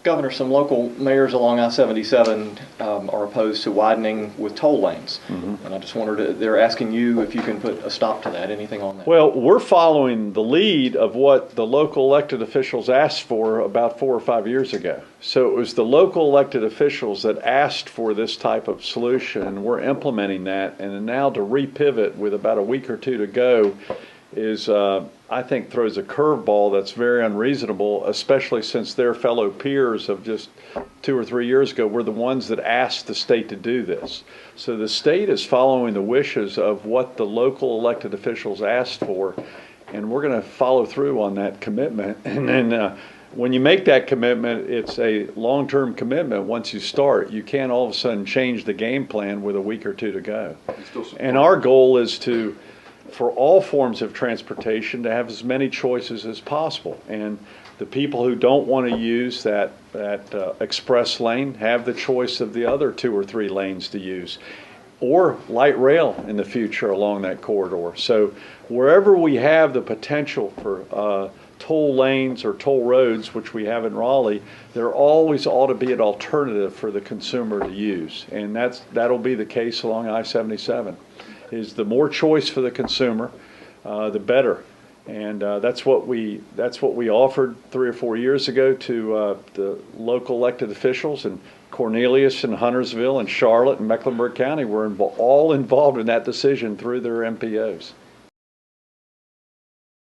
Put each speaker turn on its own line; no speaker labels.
Governor, some local mayors along I-77 are opposed to widening with toll lanes. And I just wondered, they're asking you if you can put a stop to that. Anything on that?
Well, we're following the lead of what the local elected officials asked for about 4 or 5 years ago. So it was the local elected officials that asked for this type of solution, and we're implementing that. And now to repivot with about a week or two to go is, I think, throws a curveball that's very unreasonable, especially since their fellow peers of just 2 or 3 years ago were the ones that asked the state to do this. So the state is following the wishes of what the local elected officials asked for, and we're going to follow through on that commitment. And then when you make that commitment, it's a long-term commitment. Once you start, you can't all of a sudden change the game plan with a week or two to go. And our goal is to, for all forms of transportation, to have as many choices as possible. And the people who don't want to use that express lane have the choice of the other 2 or 3 lanes to use, or light rail in the future along that corridor. So wherever we have the potential for toll lanes or toll roads, which we have in Raleigh, there always ought to be an alternative for the consumer to use. And that'll be the case along I-77. Is the more choice for the consumer, the better, and that's what we offered 3 or 4 years ago to the local elected officials, and Cornelius and Huntersville and Charlotte and Mecklenburg County were all involved in that decision through their MPOs.